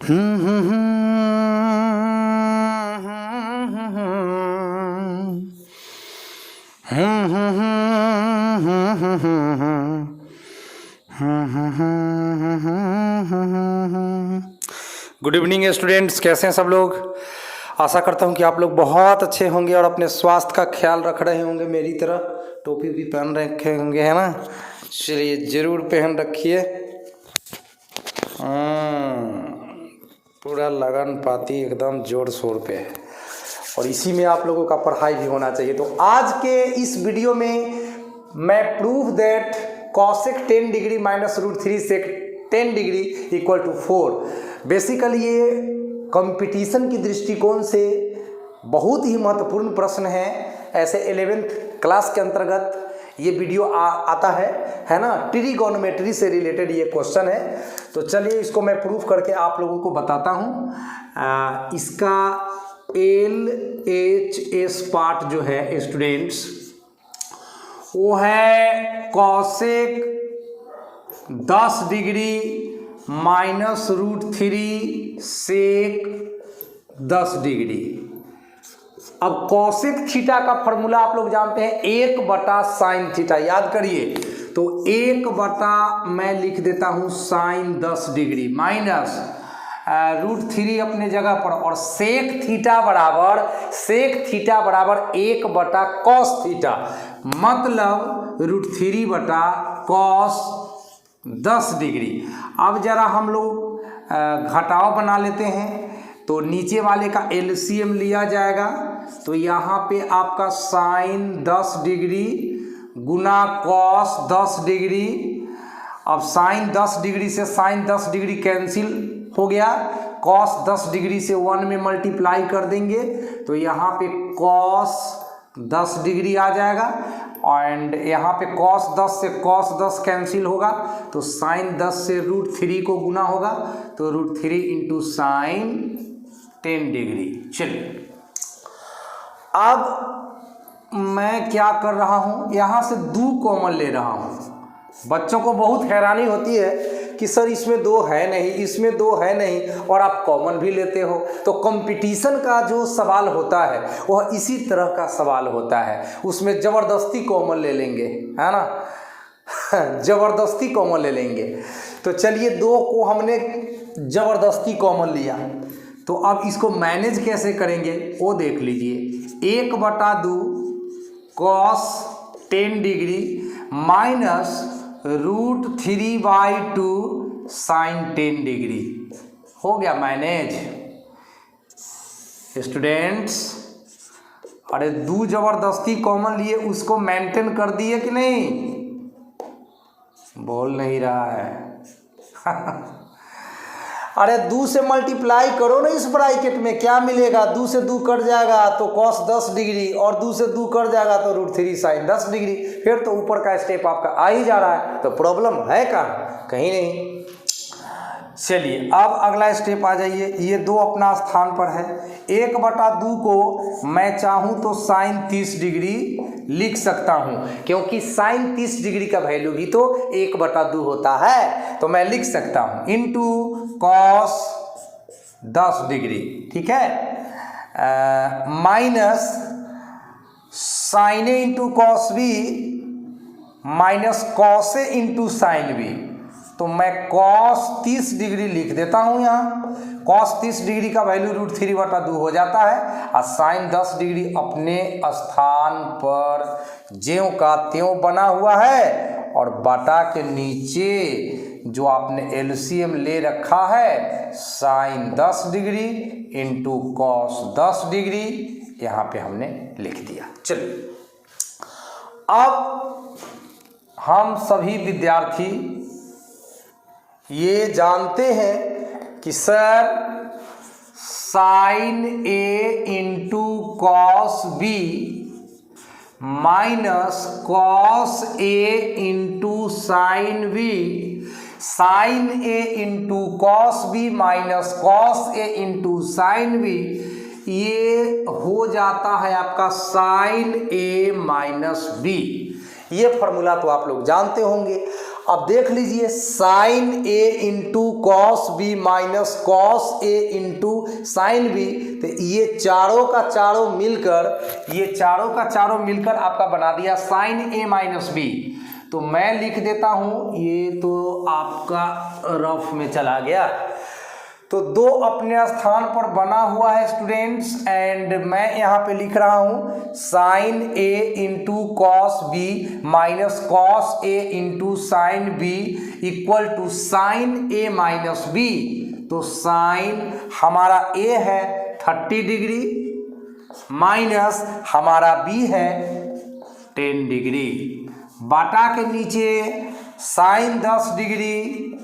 Good evening students, कैसे हैं सब लोग। आशा करता हूं कि आप लोग बहुत अच्छे होंगे और अपने स्वास्थ्य का ख्याल रख रहे होंगे मेरी तरह। टोपी भी पहन रखे होंगे, है ना। चलिए ज़रूर पहन रखिए। पूरा लगन पाती एकदम जोर शोर पे है और इसी में आप लोगों का पढ़ाई भी होना चाहिए। तो आज के इस वीडियो में मैं prove that cosec 10 degree minus √3 sec 10 degree equal to 4। Basically ये कंपटीशन की दृष्टिकोण से बहुत ही महत्वपूर्ण प्रश्न है। ऐसे 11th क्लास के अंतर्गत ये वीडियो आता है ना। ट्रिगोनोमेट्री से रिलेटेड ये क्वेश्चन है। तो चलिए इसको मैं प्रूफ करके आप लोगों को बताता हूँ। इसका LHS पार्ट जो है स्टूडेंट्स, वो है cosec 10 degree minus √3 sec 10 degree. अब कॉसेक थीटा का फॉर्मूला आप लोग जानते हैं 1/sin थीटा। याद करिए, तो 1/ मैं लिख देता हूं sin 10 डिग्री माइनस √3 अपने जगह पर, और सेक थीटा बराबर 1/cos थीटा, मतलब √3/cos 10 डिग्री। अब जरा हम लोग घटाव बना लेते हैं। तो नीचे वाले का LCM लिया जाएगा, तो यहाँ पे आपका sin 10 डिग्री गुना cos 10 डिग्री। अब sin 10 डिग्री से sin 10 डिग्री कैंसिल हो गया, cos 10 डिग्री से 1 में मल्टीप्लाई कर देंगे, तो यहाँ पे cos 10 डिग्री आ जाएगा। एंड यहाँ पे cos 10 से cos 10 कैंसिल होगा, तो sin 10 से √3 को गुना होगा, तो √3 इंटू sin 10 डिग्री। चलिए अब मैं क्या कर रहा हूँ, यहाँ से 2 कॉमन ले रहा हूँ। बच्चों को बहुत हैरानी होती है कि सर इसमें 2 है नहीं, इसमें 2 है नहीं, और आप कॉमन भी लेते हो। तो कंपटीशन का जो सवाल होता है वह इसी तरह का सवाल होता है। उसमें ज़बरदस्ती कॉमन ले लेंगे, है ना। ज़बरदस्ती कॉमन ले लेंगे। तो चलिए 2 को हमने ज़बरदस्ती कॉमन लिया, तो अब इसको मैनेज कैसे करेंगे वो देख लीजिए। 1/2 cos 10 degree minus √3/2 sin 10 degree. हो गया मैनेज स्टूडेंट्स। अरे 2 ज़बरदस्ती कॉमन लिए, उसको मेंटेन कर दिए कि नहीं, बोल नहीं रहा है। अरे 2 से मल्टीप्लाई करो ना इस ब्रैकेट में, क्या मिलेगा, 2 से 2 कट जाएगा तो cos 10 डिग्री, और 2 से 2 कट जाएगा तो √3 sin 10 डिग्री। फिर तो ऊपर का स्टेप आपका आ ही जा रहा है, तो प्रॉब्लम है कहीं नहीं। चलिए अब अगला स्टेप आ जाइए। ये 2 अपना स्थान पर है। 1/2 को मैं चाहूँ तो sin 30 डिग्री लिख सकता हूँ, क्योंकि sin 30 डिग्री का वैल्यू भी तो 1/2 होता है, तो मैं लिख सकता हूँ इंटू cos 10 डिग्री, ठीक है, minus sin A into cos B minus cos A into sin B। तो मैं cos 30 डिग्री लिख देता हूँ यहाँ। cos 30 डिग्री का वैल्यू √3/2 हो जाता है, और sin 10 डिग्री अपने स्थान पर ज्यों का त्यों बना हुआ है, और बटा के नीचे जो आपने LCM ले रखा है sin 10 degree into cos 10 degree, यहाँ पे हमने लिख दिया। चलिए अब हम सभी विद्यार्थी ये जानते हैं कि sir sin A into cos B minus cos A into sin B, sin A into cos B minus cos A into sin B, ये हो जाता है आपका sin A माइनस B। ये फॉर्मूला तो आप लोग जानते होंगे। अब देख लीजिए sine A into cos B minus cos A into sine B, तो ये चारों का चारों मिलकर आपका बना दिया साइन ए माइनस बी। तो मैं लिख देता हूँ, ये तो आपका रफ में चला गया, तो दो अपने स्थान पर बना हुआ है स्टूडेंट्स, एंड मैं यहाँ पे लिख रहा हूँ sine A into cos B minus cos A into sine B equal to sine A minus B. तो साइन हमारा ए है 30 डिग्री माइनस हमारा बी है 10 डिग्री, बाटा के नीचे sine 10 degree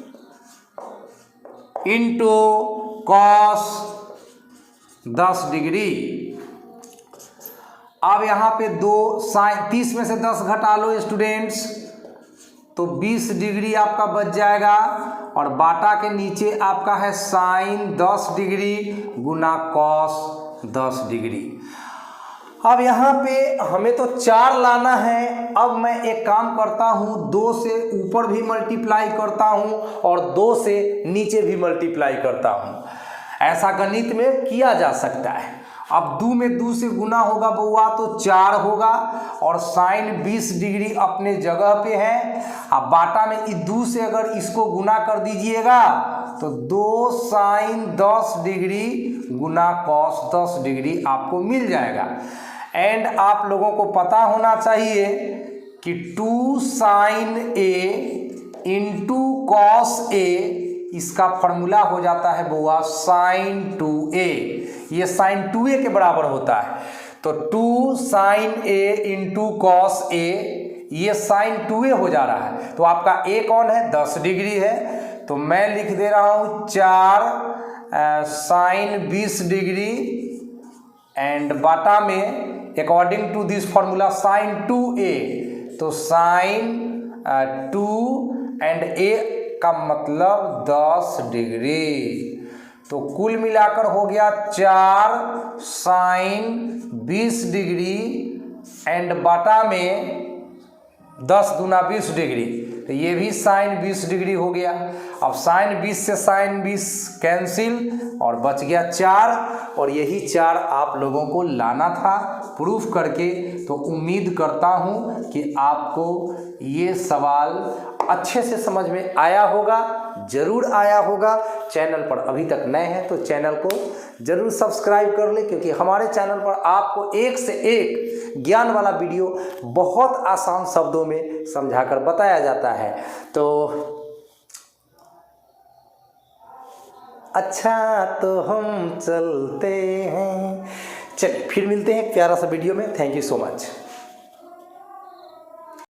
into cos 10 degree. अब यहाँ पे दो साइन 30 में से 10 घटा लो स्टूडेंट्स, तो 20 डिग्री आपका बच जाएगा, और बाटा के नीचे आपका है साइन 10 डिग्री गुना कॉस 10 डिग्री। अब यहाँ पे हमें तो 4 लाना है। अब मैं एक काम करता हूँ, 2 से ऊपर भी मल्टीप्लाई करता हूँ और 2 से नीचे भी मल्टीप्लाई करता हूँ। ऐसा गणित में किया जा सकता है। अब 2 में 2 से गुना होगा बउआ तो 4 होगा, और साइन 20 डिग्री अपने जगह पे है। अब बाटा में इस 2 से अगर इसको गुना कर दीजिएगा तो 2 साइन 10 डिग्री गुना कॉस 10 डिग्री आपको मिल जाएगा। एंड आप लोगों को पता होना चाहिए कि 2 sign A into cos A, इसका फॉर्मूला हो जाता है बुआ साइन 2a। ये साइन 2a के बराबर होता है। तो 2 sign A into cos A, ये साइन 2a हो जा रहा है। तो आपका a कौन है? 10 डिग्री है। तो मैं लिख दे रहा हूँ 4 साइन 20 डिग्री, एंड बाटा में according to this formula sine 2a, तो साइन 2 एंड a का मतलब 10 डिग्री। तो कुल मिलाकर हो गया 4 साइन 20 डिग्री एंड बाटा में 10 गुना 20 डिग्री, तो ये भी साइन 20 डिग्री हो गया। अब साइन 20 से साइन 20 कैंसिल और बच गया 4, और यही 4 आप लोगों को लाना था प्रूफ करके। तो उम्मीद करता हूँ कि आपको ये सवाल अच्छे से समझ में आया होगा, ज़रूर आया होगा। चैनल पर अभी तक नए हैं तो चैनल को ज़रूर सब्सक्राइब कर लें, क्योंकि हमारे चैनल पर आपको एक से एक ज्ञान वाला वीडियो बहुत आसान शब्दों में समझाकर बताया जाता है। तो अच्छा, तो हम चलते हैं। चलिए फिर मिलते हैं एक प्यारा सा वीडियो में। Thank you so much.